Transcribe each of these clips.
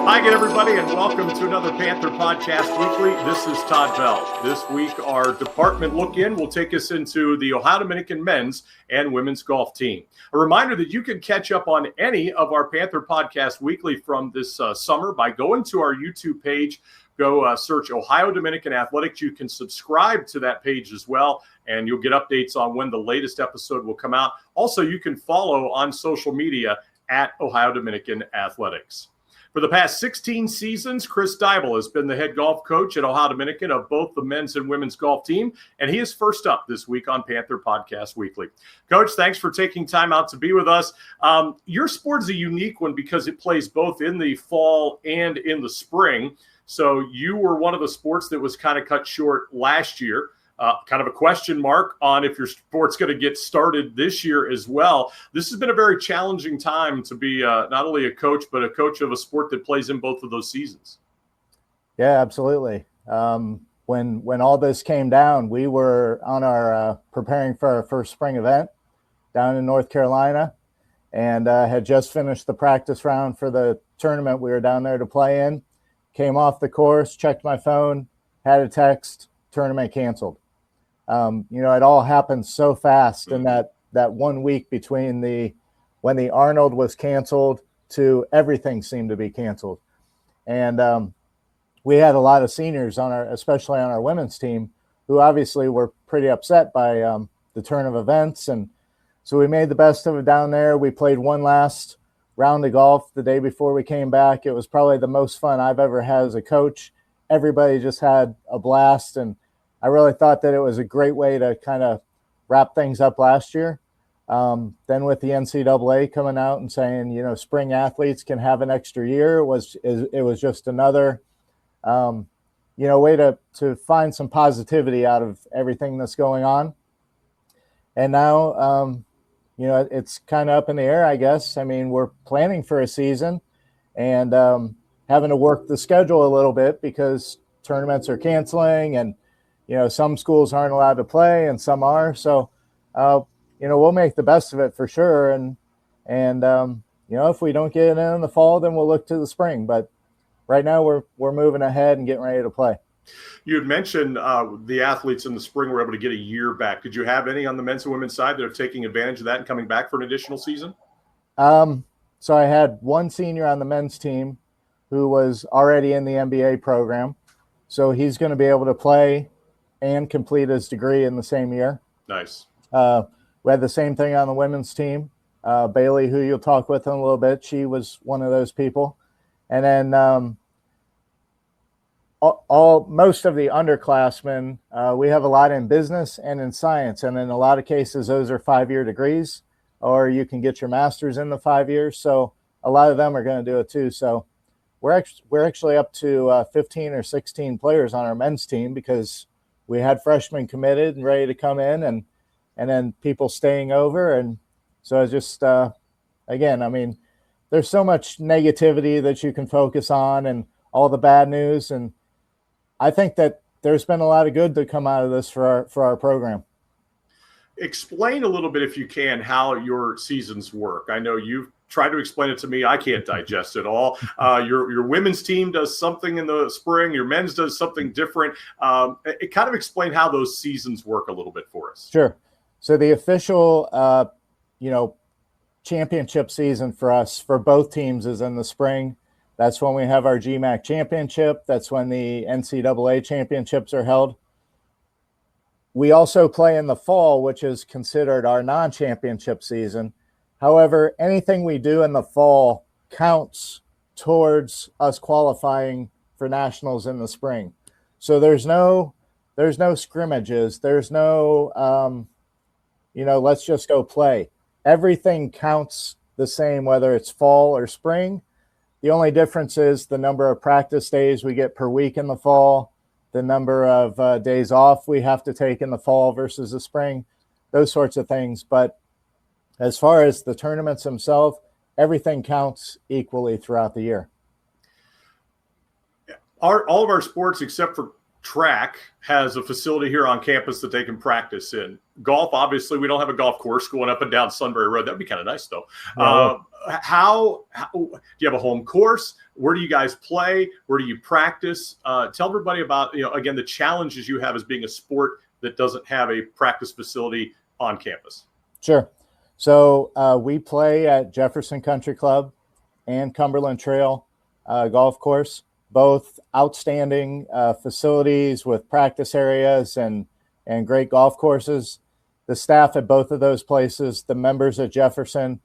Hi again, everybody, and welcome to another Panther Podcast Weekly. This is Todd Bell. This week, our department look-in will take us into the Ohio Dominican men's and women's golf team. A reminder that you can catch up on any of our Panther Podcast Weekly from this summer by going to our YouTube page. Go search Ohio Dominican Athletics. You can subscribe to that page as well, and you'll get updates on when the latest episode will come out. Also, you can follow on social media at Ohio Dominican Athletics. For the past 16 seasons, Chris Deibel has been the head golf coach at Ohio Dominican of both the men's and women's golf team, and he is first up this week on Panther Podcast Weekly. Coach, thanks for taking time out to be with us. Your sport is a unique one because it plays both in the fall and in the spring. So you were one of the sports that was kind of cut short last year. Kind of a question mark on if your sport's going to get started this year as well. This has been a very challenging time to be not only a coach, but a coach of a sport that plays in both of those seasons. Yeah, absolutely. When all this came down, we were on our preparing for our first spring event down in North Carolina, and had just finished the practice round for the tournament we were down there to play in. Came off the course, checked my phone, had a text, tournament canceled. It all happened so fast in that 1 week between when the Arnold was canceled to everything seemed to be canceled. And we had a lot of seniors especially on our women's team, who obviously were pretty upset by the turn of events. And so we made the best of it down there. We played one last round of golf the day before we came back. It was probably the most fun I've ever had as a coach. Everybody just had a blast, and I really thought that it was a great way to kind of wrap things up last year. Then with the NCAA coming out and saying, spring athletes can have an extra year, it was just another, way to find some positivity out of everything that's going on. And now, it's kind of up in the air, I guess. I mean, we're planning for a season and having to work the schedule a little bit because tournaments are canceling and, some schools aren't allowed to play and some are. So, we'll make the best of it for sure. And if we don't get it in the fall, then we'll look to the spring. But right now we're moving ahead and getting ready to play. You had mentioned the athletes in the spring were able to get a year back. Did you have any on the men's and women's side that are taking advantage of that and coming back for an additional season? So I had one senior on the men's team who was already in the MBA program. So he's going to be able to play and complete his degree in the same year. Nice. We had the same thing on the women's team. Bailey, who you'll talk with in a little bit, she was one of those people. And then most of the underclassmen, we have a lot in business and in science. And in a lot of cases, those are 5-year degrees, or you can get your master's in the 5 years. So a lot of them are going to do it too. So we're actually up to 15 or 16 players on our men's team because we had freshmen committed and ready to come in and then people staying over. And so it's just, again, I mean, there's so much negativity that you can focus on and all the bad news. And I think that there's been a lot of good to come out of this for our program. Explain a little bit, if you can, how your seasons work. I know you've tried to explain it to me. I can't digest it all. Your women's team does something in the spring. Your men's does something different. It kind of explain how those seasons work a little bit for us. Sure. So the official, championship season for us, for both teams, is in the spring. That's when we have our GMAC championship. That's when the NCAA championships are held. We also play in the fall, which is considered our non-championship season. However, anything we do in the fall counts towards us qualifying for nationals in the spring. So there's no scrimmages. There's no, let's just go play. Everything counts the same, whether it's fall or spring. The only difference is the number of practice days we get per week in the fall, the number of days off we have to take in the fall versus the spring, those sorts of things. But as far as the tournaments themselves, everything counts equally throughout the year. All of our sports, except for track, has a facility here on campus that they can practice in. Golf, obviously, we don't have a golf course going up and down Sunbury Road. That'd be kind of nice, though. Yeah, How do you have a home course? Where do you guys play? Where do you practice? Tell everybody about, again, the challenges you have as being a sport that doesn't have a practice facility on campus. Sure. So we play at Jefferson Country Club and Cumberland Trail Golf Course, both outstanding facilities with practice areas and great golf courses. The staff at both of those places, the members at Jefferson,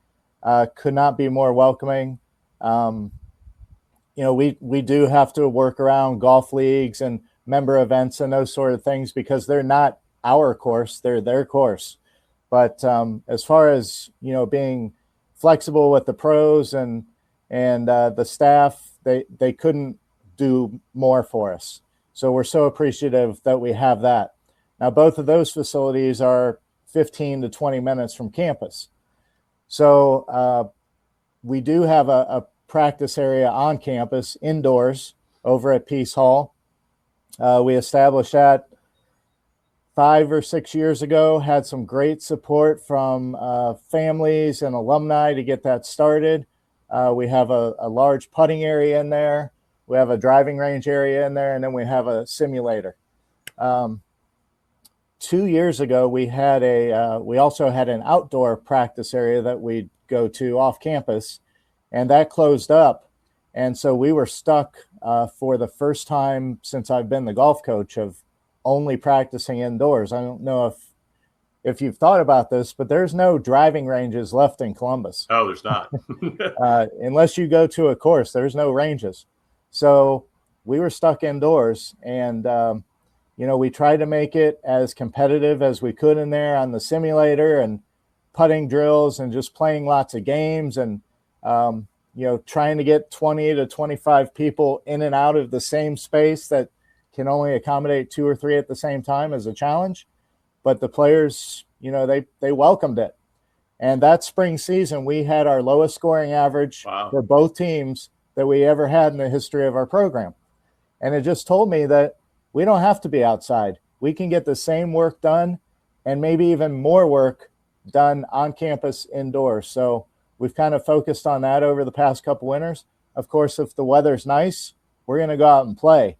could not be more welcoming. We do have to work around golf leagues and member events and those sort of things because they're not our course, they're their course. But as far as, being flexible with the pros and the staff, they couldn't do more for us. So we're so appreciative that we have that. Now, both of those facilities are 15 to 20 minutes from campus. So we do have a practice area on campus indoors over at Peace Hall. We established that 5 or 6 years ago, had some great support from families and alumni to get that started. We have a large putting area in there. We have a driving range area in there, and then we have a simulator. 2 years ago, we also had an outdoor practice area that we'd go to off campus, and that closed up. And so we were stuck for the first time since I've been the golf coach of only practicing indoors. I don't know if you've thought about this, but there's no driving ranges left in Columbus. Oh, there's not. Unless you go to a course, there's no ranges. So we were stuck indoors, and we tried to make it as competitive as we could in there on the simulator and putting drills and just playing lots of games and trying to get 20 to 25 people in and out of the same space that can only accommodate 2 or 3 at the same time as a challenge. But the players, they welcomed it. And that spring season, we had our lowest scoring average for both teams that we ever had in the history of our program. And it just told me that we don't have to be outside. We can get the same work done and maybe even more work done on campus indoors. So we've kind of focused on that over the past couple winters. Of course, if the weather's nice, we're going to go out and play.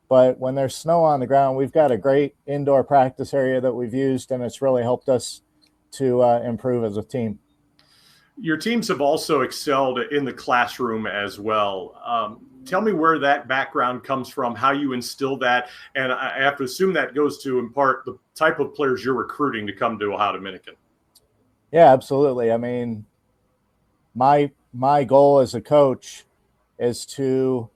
But when there's snow on the ground, we've got a great indoor practice area that we've used, and it's really helped us to improve as a team. Your teams have also excelled in the classroom as well. Tell me where that background comes from, how you instill that, and I have to assume that goes to, in part, the type of players you're recruiting to come to Ohio Dominican. Yeah, absolutely. I mean, my goal as a coach is to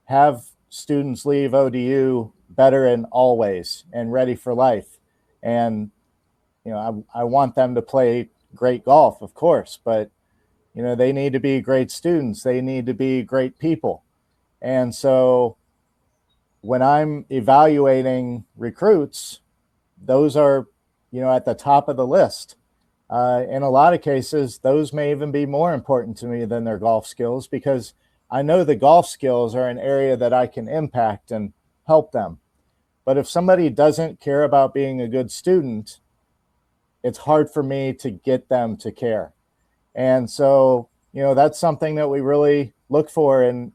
have students leave ODU better in all ways and ready for life. And, I want them to play great golf, of course, but, they need to be great students. They need to be great people. And so when I'm evaluating recruits, those are, at the top of the list. In a lot of cases, those may even be more important to me than their golf skills, because I know the golf skills are an area that I can impact and help them. But if somebody doesn't care about being a good student, it's hard for me to get them to care. And so, that's something that we really look for in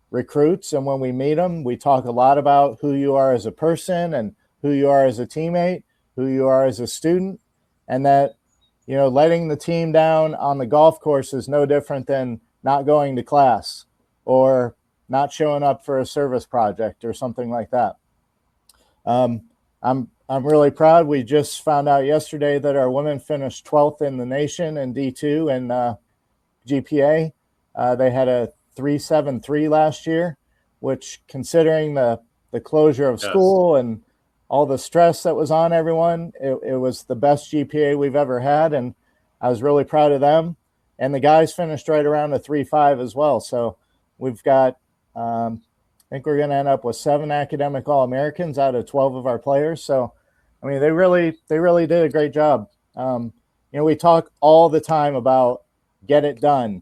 recruits. And when we meet them, we talk a lot about who you are as a person and who you are as a teammate, who you are as a student, and that, letting the team down on the golf course is no different than not going to class or not showing up for a service project or something like that. I'm really proud. We just found out yesterday that our women finished 12th in the nation in D2 and GPA. They had a 3.73 last year, which, considering the closure of school and all the stress that was on everyone, it was the best GPA we've ever had, and I was really proud of them. And the guys finished right around a 3.5 as well. So we've got, I think we're going to end up with 7 academic All-Americans out of 12 of our players. So, I mean, they really did a great job. We talk all the time about get it done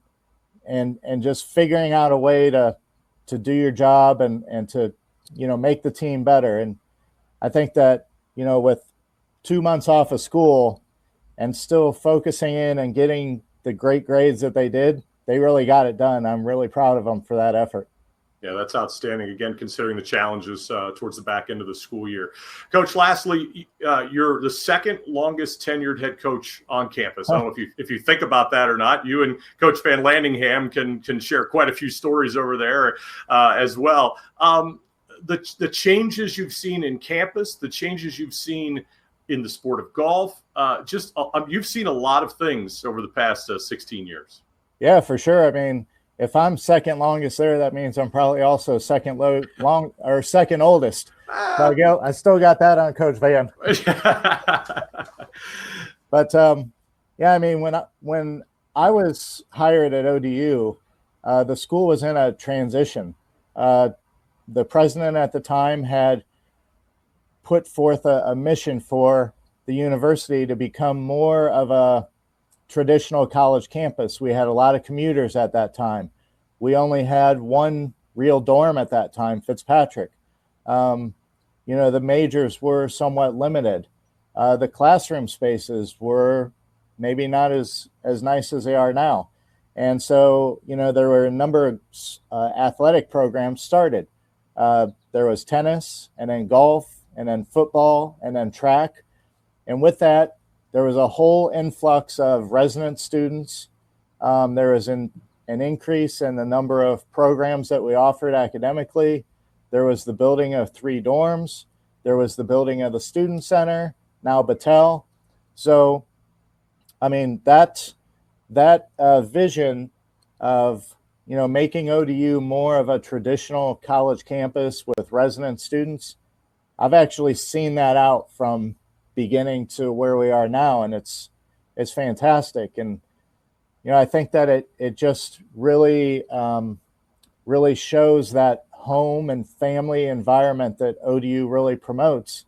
and just figuring out a way to do your job and to, make the team better. And I think that, with 2 months off of school and still focusing in and getting the great grades that they did, they really got it done. I'm really proud of them for that effort. Yeah, that's outstanding. Again, considering the challenges towards the back end of the school year. Coach, lastly, you're the second longest tenured head coach on campus. I don't know if you think about that or not. You and Coach Van Landingham can share quite a few stories over there as well. The changes you've seen in campus, the changes you've seen in the sport of golf, you've seen a lot of things over the past 16 years. Yeah, for sure. I mean, if I'm second longest there, that means I'm probably also second oldest. So I still got that on Coach Van. But yeah, I mean, when I was hired at ODU, the school was in a transition. The president at the time had put forth a mission for the university to become more of a traditional college campus. We had a lot of commuters at that time. We only had one real dorm at that time, Fitzpatrick. The majors were somewhat limited. The classroom spaces were maybe not as nice as they are now. And so, there were a number of athletic programs started. There was tennis, and then golf, and then football, and then track. And with that, there was a whole influx of resident students. There was an increase in the number of programs that we offered academically. There was the building of 3 dorms. There was the building of the student center, now Battelle. So, I mean, that vision of, making ODU more of a traditional college campus with resident students, I've actually seen that out from beginning to where we are now, and it's fantastic. And I think that it just really shows that home and family environment that ODU really promotes.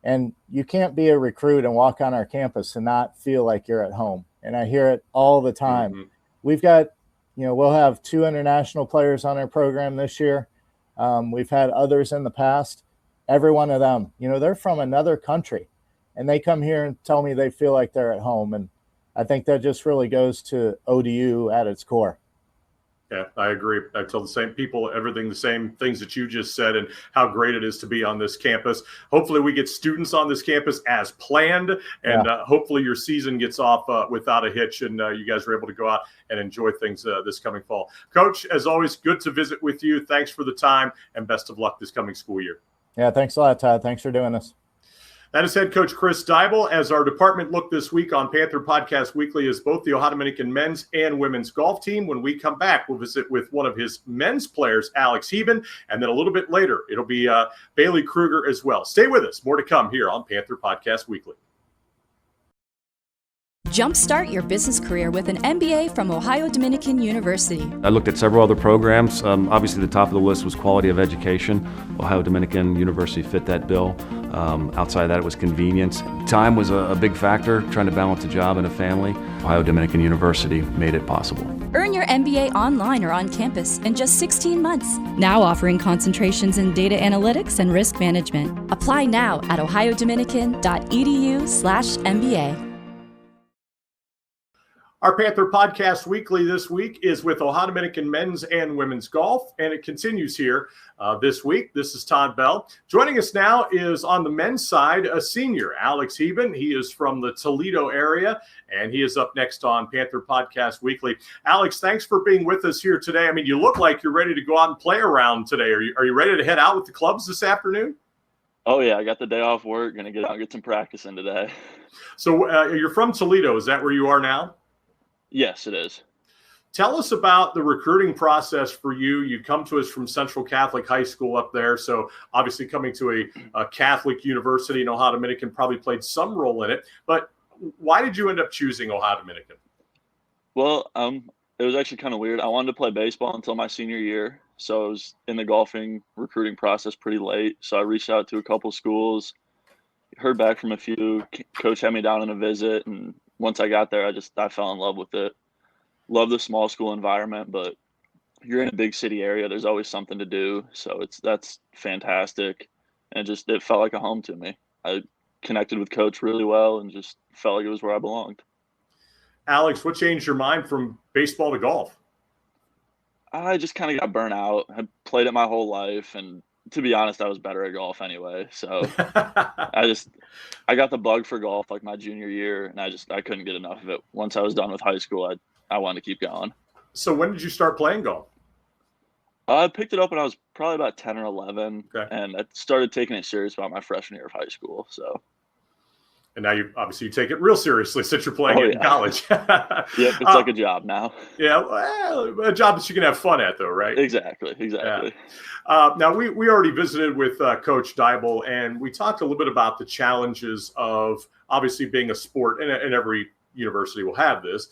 And you can't be a recruit and walk on our campus and not feel like you're at home. And I hear it all the time. Mm-hmm. We've got, we'll have 2 international players on our program this year. We've had others in the past. Every one of them, they're from another country, and they come here and tell me they feel like they're at home. And I think that just really goes to ODU at its core. Yeah, I agree. I tell the same people the same things that you just said, and how great it is to be on this campus. Hopefully we get students on this campus as planned, and hopefully your season gets off without a hitch, and you guys are able to go out and enjoy things this coming fall. Coach, as always, good to visit with you. Thanks for the time, and best of luck this coming school year. Yeah, thanks a lot, Todd. Thanks for doing this. That is head coach Chris Deibel. As our department look this week on Panther Podcast Weekly is both the Ohio Dominican men's and women's golf team. When we come back, we'll visit with one of his men's players, Alex Heban, and then a little bit later, it'll be Bailey Krueger as well. Stay with us. More to come here on Panther Podcast Weekly. Jumpstart your business career with an MBA from Ohio Dominican University. I looked at several other programs. Obviously, the top of the list was quality of education. Ohio Dominican University fit that bill. Outside of that, it was convenience. Time was a big factor, trying to balance a job and a family. Ohio Dominican University made it possible. Earn your MBA online or on campus in just 16 months. Now offering concentrations in data analytics and risk management. Apply now at ohiodominican.edu/MBA. Our Panther Podcast Weekly this week is with Ohio Dominican men's and women's golf, and it continues here this week. This is Todd Bell. Joining us now is on the men's side, a senior, Alex Heban. He is from the Toledo area, and he is up next on Panther Podcast Weekly. Alex, thanks for being with us here today. I mean, you look like you're ready to go out and play around today. Are you ready to head out with the clubs this afternoon? Oh, yeah. I got the day off work. Going to get out and get some practice in today. So you're from Toledo. Is that where you are now? Yes, it is. Tell us about the recruiting process for you. You come to us from Central Catholic High School up there. So obviously coming to a Catholic university in Ohio Dominican probably played some role in it. But why did you end up choosing Ohio Dominican? Well, it was actually kind of weird. I wanted to play baseball until my senior year. So I was in the golfing recruiting process pretty late. So I reached out to a couple schools, heard back from a few. Coach had me down on a visit, and once I got there, I fell in love with it. Love the small school environment, but you're in a big city area. There's always something to do. So that's fantastic. And it felt like a home to me. I connected with Coach really well and just felt like it was where I belonged. Alex, what changed your mind from baseball to golf? I just kind of got burnt out. I played it my whole life, and to be honest, I was better at golf anyway. So I got the bug for golf like my junior year, and I couldn't get enough of it. Once I was done with high school, I wanted to keep going. So when did you start playing golf? I picked it up when I was probably about 10 or 11, okay. And I started taking it serious about my freshman year of high school. So. And now you take it real seriously since you're playing it in college. Yep, it's like a job now. Yeah, well, a job that you can have fun at, though, right? Exactly. Yeah. Now, we already visited with Coach Deibel, and we talked a little bit about the challenges of obviously being a sport, and every university will have this.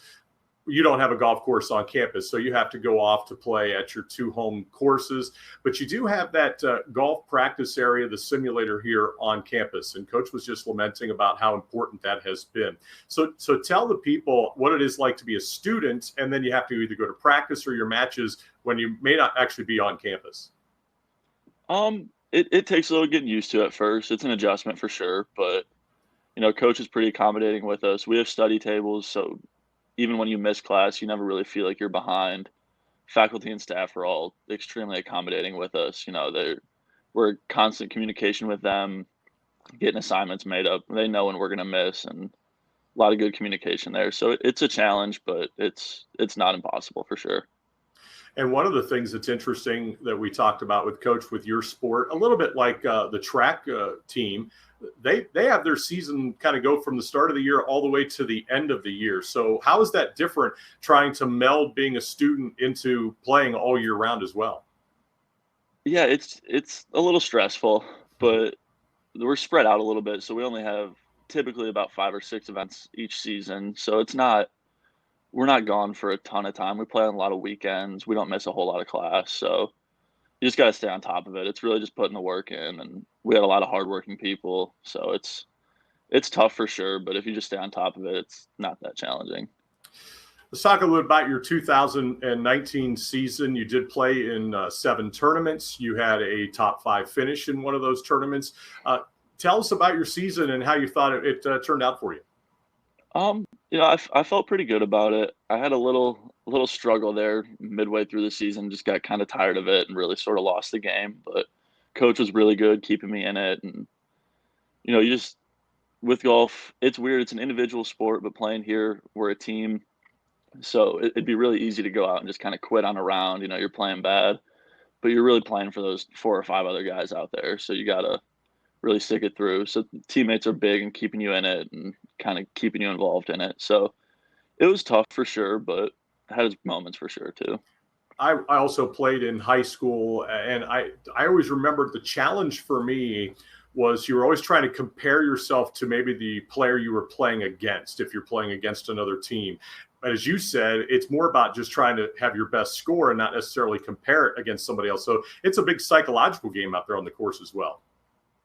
You don't have a golf course on campus, so you have to go off to play at your two home courses. But you do have that golf practice area, the simulator here on campus. And Coach was just lamenting about how important that has been. So tell the people what it is like to be a student, and then you have to either go to practice or your matches when you may not actually be on campus. It takes a little getting used to at first. It's an adjustment for sure, but Coach is pretty accommodating with us. We have study tables, so even when you miss class, you never really feel like you're behind. Faculty and staff are all extremely accommodating with us. We're in constant communication with them, getting assignments made up. They know when we're going to miss, and a lot of good communication there. So it's a challenge, but it's not impossible for sure. And one of the things that's interesting that we talked about with Coach, with your sport, a little bit like the track team, they have their season kind of go from the start of the year all the way to the end of the year. So how is that different, trying to meld being a student into playing all year round as well? Yeah, it's a little stressful, but we're spread out a little bit. So we only have typically about 5 or 6 events each season. So we're not gone for a ton of time. We play on a lot of weekends. We don't miss a whole lot of class. So you just got to stay on top of it. It's really just putting the work in, and we had a lot of hardworking people. So it's tough for sure, but if you just stay on top of it, it's not that challenging. Let's talk a little about your 2019 season. You did play in 7 tournaments. You had a top 5 finish in one of those tournaments. Tell us about your season and how you thought it turned out for you. I felt pretty good about it. I had a little struggle there midway through the season, just got kind of tired of it and really sort of lost the game. But Coach was really good keeping me in it. And, with golf, it's weird. It's an individual sport, but playing here, we're a team. So it'd be really easy to go out and just kind of quit on a round. You're playing bad, but you're really playing for those 4 or 5 other guys out there. So you got to really stick it through. So teammates are big in keeping you in it and kind of keeping you involved in it. So it was tough for sure, but it had its moments for sure too. I also played in high school, and I always remembered the challenge for me was you were always trying to compare yourself to maybe the player you were playing against if you're playing against another team. But as you said, it's more about just trying to have your best score and not necessarily compare it against somebody else. So it's a big psychological game out there on the course as well.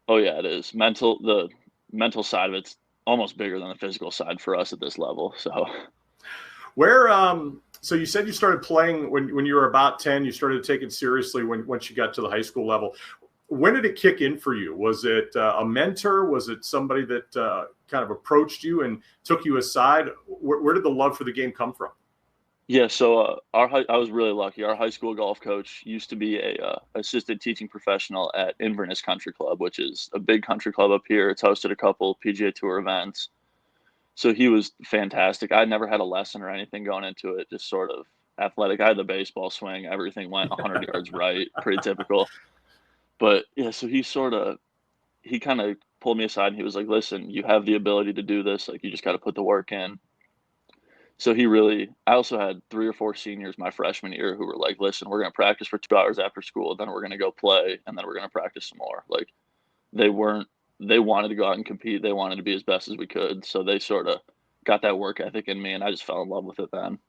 Oh yeah, it is. The mental side of it's almost bigger than the physical side for us at this level. So so you said you started playing when you were about 10, you started to take it seriously once you got to the high school level. when did it kick in for you? Was it a mentor? Was it somebody that kind of approached you and took you aside? Where did the love for the game come from? Yeah, so I was really lucky. Our high school golf coach used to be a assistant teaching professional at Inverness Country Club, which is a big country club up here. It's hosted a couple PGA Tour events. So he was fantastic. I never had a lesson or anything going into it, just sort of athletic. I had the baseball swing. Everything went 100 yards right, pretty typical. But yeah, so he kind of pulled me aside and he was like, listen, you have the ability to do this. Like, you just got to put the work in. So I also had 3 or 4 seniors my freshman year who were like, listen, we're going to practice for 2 hours after school. Then we're going to go play. And then we're going to practice some more. Like, they wanted to go out and compete. They wanted to be as best as we could. So they sort of got that work ethic in me, and I just fell in love with it then.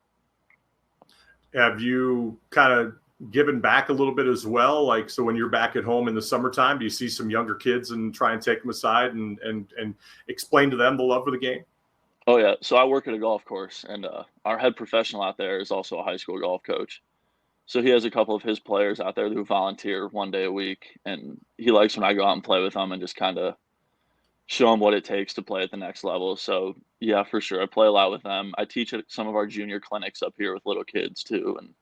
Have you kind of given back a little bit as well? Like, so when you're back at home in the summertime, do you see some younger kids and try and take them aside and explain to them the love for the game? Oh yeah. So I work at a golf course, and our head professional out there is also a high school golf coach. So he has a couple of his players out there who volunteer 1 day a week, and he likes when I go out and play with them and just kind of show them what it takes to play at the next level. So yeah, for sure. I play a lot with them. I teach at some of our junior clinics up here with little kids too, and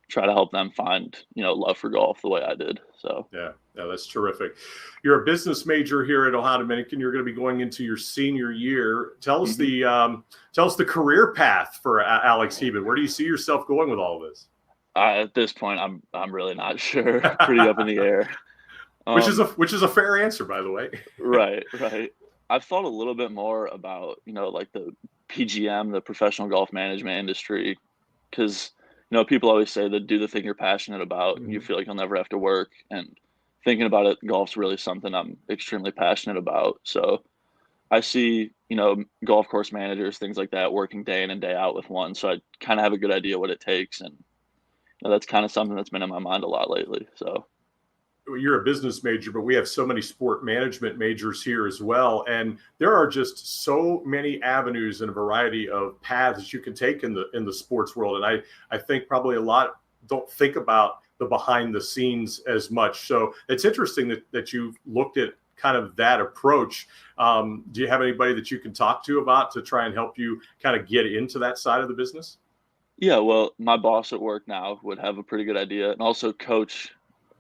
try to help them find, love for golf the way I did. So yeah, that's terrific. You're a business major here at Ohio Dominican. You're going to be going into your senior year. Tell us the career path for Alex Heban. Where do you see yourself going with all of this? At this point, I'm really not sure. Pretty up in the air. Which is a fair answer, by the way. Right. I've thought a little bit more about, like the PGM, the professional golf management industry, because people always say that do the thing you're passionate about and you feel like you'll never have to work. And thinking about it, golf's really something I'm extremely passionate about. So I see, golf course managers, things like that, working day in and day out with one. So I kind of have a good idea what it takes. And that's kind of something that's been in my mind a lot lately. So you're a business major, but we have so many sport management majors here as well. And there are just so many avenues and a variety of paths you can take in the sports world. And I think probably a lot don't think about the behind the scenes as much. So it's interesting that you've looked at kind of that approach. Do you have anybody that you can talk to about to try and help you kind of get into that side of the business? Yeah, well, my boss at work now would have a pretty good idea. And also Coach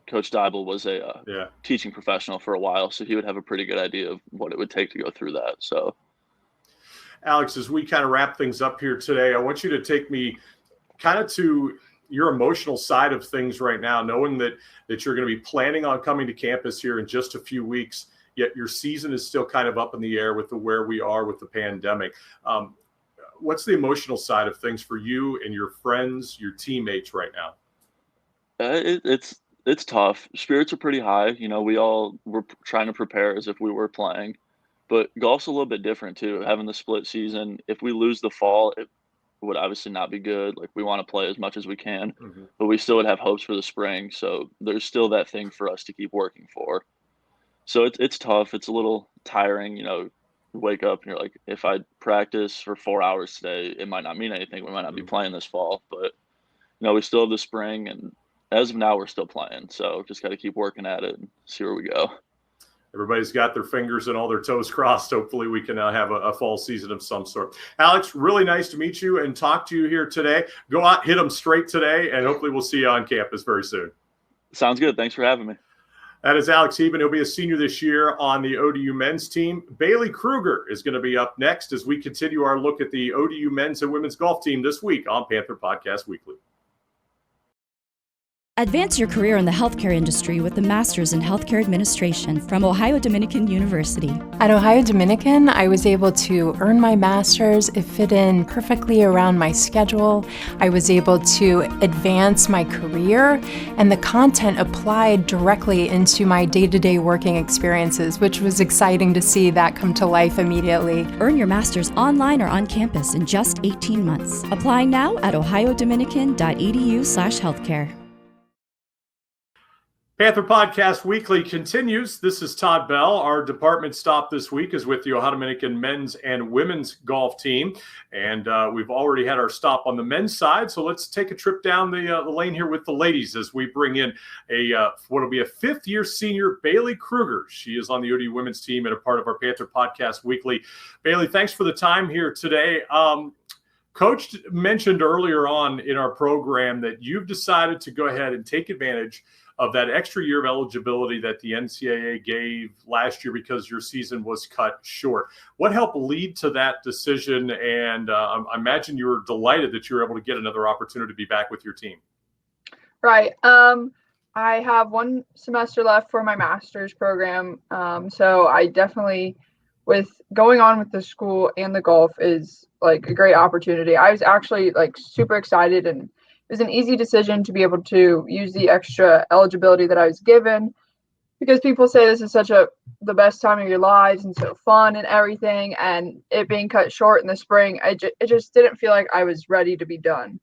Deibel was a teaching professional for a while, so he would have a pretty good idea of what it would take to go through that. So, Alex, as we kind of wrap things up here today, I want you to take me kind of to your emotional side of things right now, knowing that you're going to be planning on coming to campus here in just a few weeks, yet your season is still kind of up in the air with where we are with the pandemic. What's the emotional side of things for you and your friends, your teammates right now? It's tough. Spirits are pretty high. We're trying to prepare as if we were playing, but golf's a little bit different too. Having the split season, if we lose the fall, it would obviously not be good. Like, we want to play as much as we can, but we still would have hopes for the spring. So there's still that thing for us to keep working for. So it's tough. It's a little tiring, wake up and you're like, if I practice for 4 hours today, it might not mean anything. We might not be playing this fall, but we still have the spring, and as of now, we're still playing. So just got to keep working at it and see where we go. Everybody's got their fingers and all their toes crossed. Hopefully we can have a fall season of some sort. Alex, really nice to meet you and talk to you here today. Go out, hit them straight today, and hopefully we'll see you on campus very soon. Sounds good. Thanks for having me. That is Alex Heban. He'll be a senior this year on the ODU men's team. Bailey Krueger is going to be up next as we continue our look at the ODU men's and women's golf team this week on Panther Podcast Weekly. Advance your career in the healthcare industry with the Master's in Healthcare Administration from Ohio Dominican University. At Ohio Dominican, I was able to earn my master's. It fit in perfectly around my schedule. I was able to advance my career, and the content applied directly into my day-to-day working experiences, which was exciting to see that come to life immediately. Earn your master's online or on campus in just 18 months. Apply now at ohiodominican.edu/healthcare. Panther Podcast Weekly continues. This is Todd Bell. Our department stop this week is with the Ohio Dominican men's and women's golf team. And we've already had our stop on the men's side. So let's take a trip down the lane here with the ladies as we bring in what will be a fifth-year senior, Bailey Krueger. She is on the ODU women's team and a part of our Panther Podcast Weekly. Bailey, thanks for the time here today. Coach mentioned earlier on in our program that you've decided to go ahead and take advantage of that extra year of eligibility that the NCAA gave last year because your season was cut short. What helped lead to that decision? And I imagine you were delighted that you were able to get another opportunity to be back with your team. Right. I have one semester left for my master's program. So I definitely, with going on with the school and the golf, is like a great opportunity. I was actually like super excited, and it was an easy decision to be able to use the extra eligibility that I was given, because people say this is the best time of your lives and so fun and everything, and it being cut short in the spring, it just didn't feel like I was ready to be done.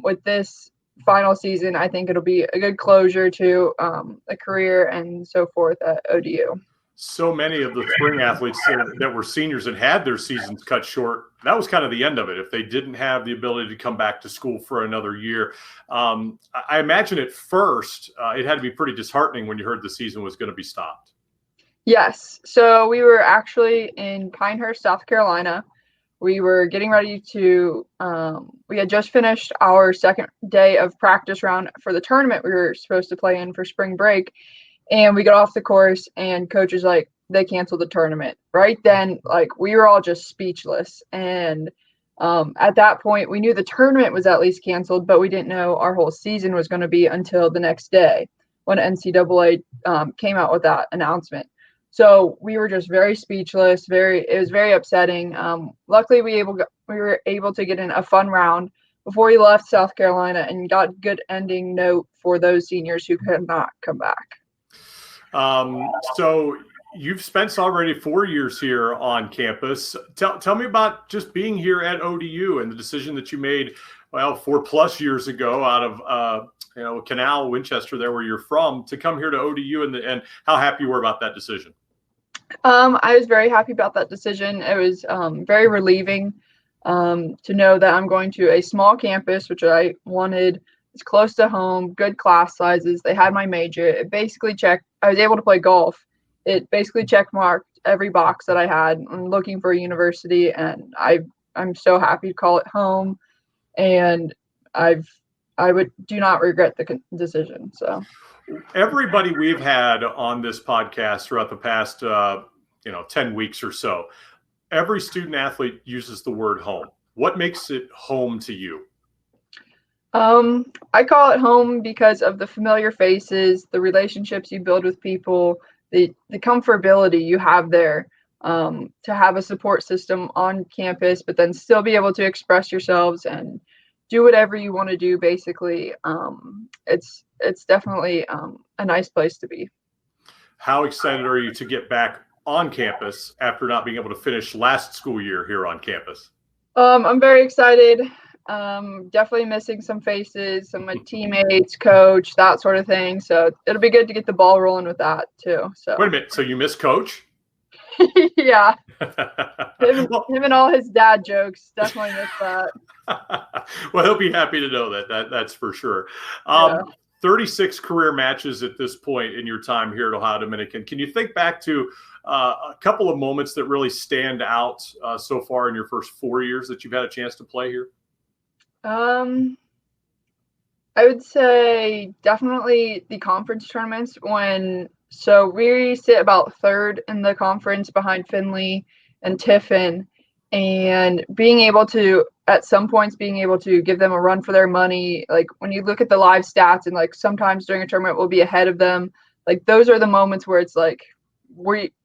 With this final season, I think it'll be a good closure to a career and so forth at ODU. So many of the spring athletes that were seniors and had their seasons cut short, that was kind of the end of it. If they didn't have the ability to come back to school for another year, I imagine at first it had to be pretty disheartening when you heard the season was going to be stopped. Yes. So we were actually in Pinehurst, South Carolina. We were getting ready to, we had just finished our second day of practice round for the tournament we were supposed to play in for spring break. And we got off the course, and coach was like, they canceled the tournament. Right then, like, we were all just speechless. And at that point, we knew the tournament was at least canceled, but we didn't know our whole season was going to be until the next day when NCAA came out with that announcement. So we were just very speechless. It was very upsetting. Luckily, we were able to get in a fun round before we left South Carolina and got a good ending note for those seniors who could not come back. So you've spent already 4 years here on campus. Tell me about just being here at ODU and the decision that you made, 4+ years ago out of, Canal, Winchester, there where you're from, to come here to ODU and how happy you were about that decision. I was very happy about that decision. It was very relieving to know that I'm going to a small campus, which I wanted. It's close to home, good class sizes. They had my major. It basically checked. I was able to play golf. It basically check marked every box that I had. I'm looking for a university, and I'm so happy to call it home. And I do not regret the decision. So everybody we've had on this podcast throughout the past 10 weeks or so, every student athlete uses the word home. What makes it home to you? I call it home because of the familiar faces, the relationships you build with people, the comfortability you have there, to have a support system on campus, but then still be able to express yourselves and do whatever you want to do. Basically, it's definitely a nice place to be. How excited are you to get back on campus after not being able to finish last school year here on campus? I'm very excited. Definitely missing some faces, some of my teammates, coach, that sort of thing. So it'll be good to get the ball rolling with that too. So wait a minute. So you miss coach? Yeah. him and all his dad jokes. Definitely miss that. Well, he'll be happy to know that's for sure. 36 career matches at this point in your time here at Ohio Dominican. Can you think back to a couple of moments that really stand out so far in your first 4 years that you've had a chance to play here? I would say definitely the conference tournaments so we sit about third in the conference behind Findlay and Tiffin, and being able to, at some points, being able to give them a run for their money. Like when you look at the live stats and like sometimes during a tournament we'll be ahead of them. Like those are the moments where it's like,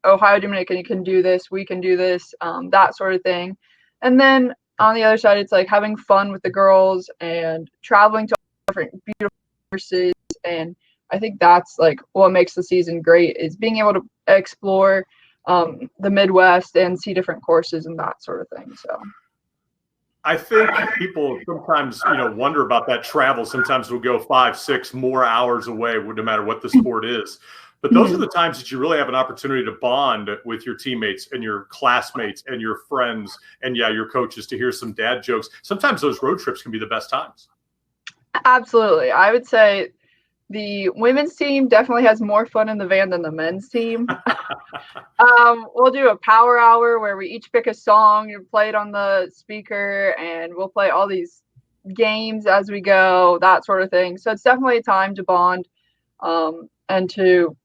Ohio Dominican can do this, we can do this, that sort of thing. And then on the other side, it's like having fun with the girls and traveling to different beautiful courses. And I think that's like what makes the season great, is being able to explore the Midwest and see different courses and that sort of thing. So I think people sometimes, wonder about that travel. Sometimes we'll go 5, 6 more hours away, no matter what the sport is. But those are the times that you really have an opportunity to bond with your teammates and your classmates and your friends and, your coaches, to hear some dad jokes. Sometimes those road trips can be the best times. Absolutely. I would say the women's team definitely has more fun in the van than the men's team. We'll do a power hour where we each pick a song and play it on the speaker, and we'll play all these games as we go, that sort of thing. So it's definitely a time to bond and to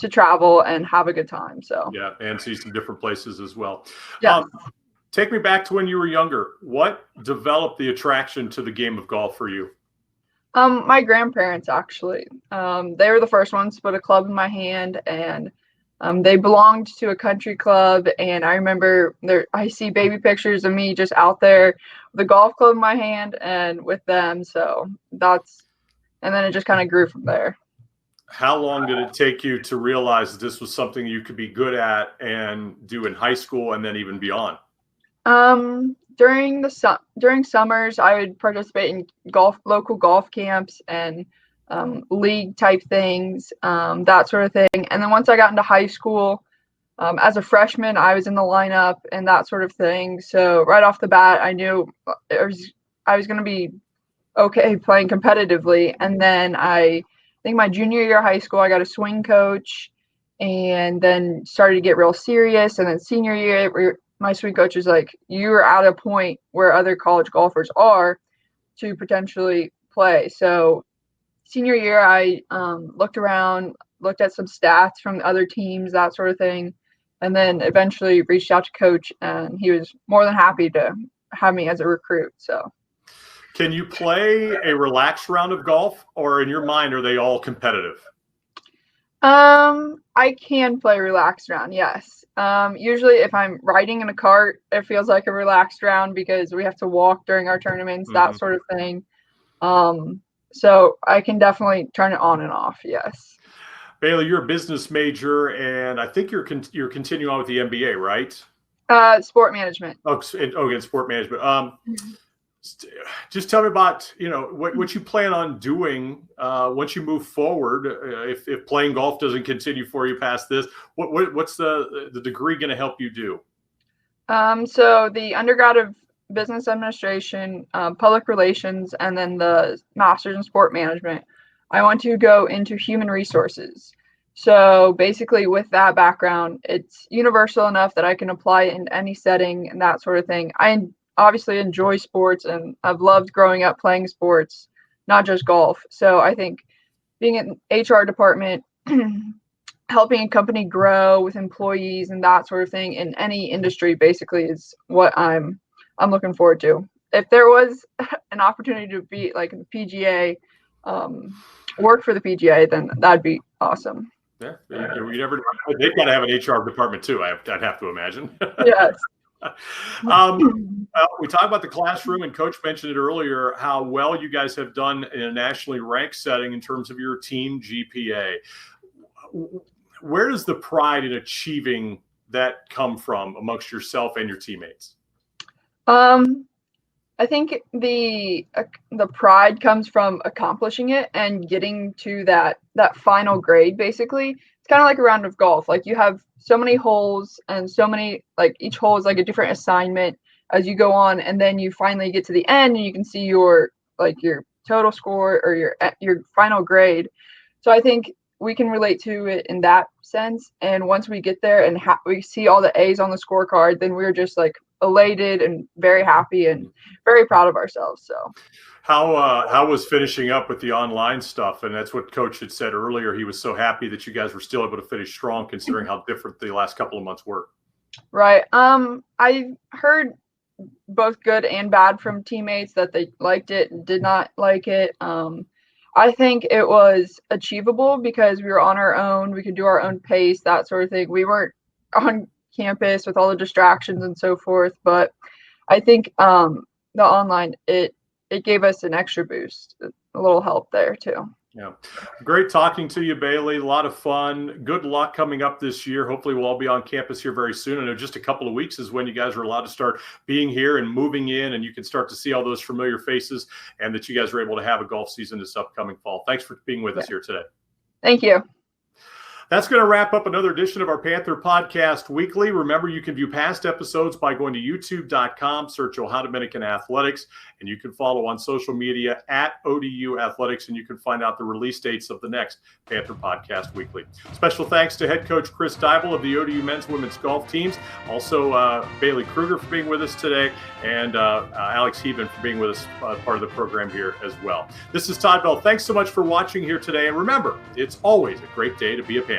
travel and have a good time. So yeah, and see some different places as well. Yeah. Take me back to when you were younger. What developed the attraction to the game of golf for you? My grandparents, actually. They were the first ones to put a club in my hand, and they belonged to a country club. And I remember I see baby pictures of me just out there with a golf club in my hand and with them. So and then it just kind of grew from there. How long did it take you to realize that this was something you could be good at and do in high school and then even beyond? During summers, I would participate in local golf camps and league type things, that sort of thing. And then once I got into high school, as a freshman, I was in the lineup and that sort of thing. So right off the bat, I knew I was going to be okay playing competitively. And then I think my junior year of high school, I got a swing coach, and then started to get real serious. And then senior year, my swing coach was like, "You're at a point where other college golfers are to potentially play." So senior year, I looked around, looked at some stats from other teams, that sort of thing, and then eventually reached out to coach, and he was more than happy to have me as a recruit. So can you play a relaxed round of golf, or in your mind, are they all competitive? I can play relaxed round, yes. Usually if I'm riding in a cart, it feels like a relaxed round because we have to walk during our tournaments, that sort of thing. So I can definitely turn it on and off, yes. Bailey, you're a business major, and I think you're continuing on with the MBA, right? Sport management. Again, sport management. Just tell me about what you plan on doing once you move forward. If playing golf doesn't continue for you past this, what's the degree going to help you do? So the undergrad of business administration, public relations, and then the master's in sport management. I want to go into human resources. So basically, with that background, it's universal enough that I can apply it in any setting and that sort of thing. I obviously enjoy sports, and I've loved growing up playing sports, not just golf. So I think being in HR department, helping a company grow with employees and that sort of thing in any industry basically is what I'm looking forward to. If there was an opportunity to be like in the PGA, work for the PGA, then that'd be awesome. Yeah, they've got to have an HR department too. I'd have to imagine. Yes. We talked about the classroom, and Coach mentioned it earlier, how well you guys have done in a nationally ranked setting in terms of your team GPA. Where does the pride in achieving that come from amongst yourself and your teammates? I think the pride comes from accomplishing it and getting to that final grade. Basically, it's kind of like a round of golf. Like you have so many holes, and so many, like each hole is like a different assignment as you go on, and then you finally get to the end and you can see your total score or your final grade. So I think we can relate to it in that sense. And once we get there and we see all the A's on the scorecard, then we're just like elated and very happy and very proud of ourselves. So how was finishing up with the online stuff? And that's what Coach had said earlier. He was so happy that you guys were still able to finish strong, considering how different the last couple of months were. Right. I heard both good and bad from teammates that they liked it and did not like it. I think it was achievable because we were on our own. We could do our own pace, that sort of thing. We weren't on campus with all the distractions and so forth. But I think the online, it gave us an extra boost, a little help there too. Yeah. Great talking to you, Bailey. A lot of fun. Good luck coming up this year. Hopefully we'll all be on campus here very soon. I know just a couple of weeks is when you guys are allowed to start being here and moving in, and you can start to see all those familiar faces, and that you guys are able to have a golf season this upcoming fall. Thanks for being with us here today. Thank you. That's going to wrap up another edition of our Panther Podcast Weekly. Remember, you can view past episodes by going to youtube.com, search Ohio Dominican Athletics, and you can follow on social media at ODU Athletics, and you can find out the release dates of the next Panther Podcast Weekly. Special thanks to head coach Chris Deibel of the ODU men's and women's golf teams, also Bailey Krueger for being with us today, and Alex Heban for being with us, part of the program here as well. This is Todd Bell. Thanks so much for watching here today, and remember, it's always a great day to be a Panther.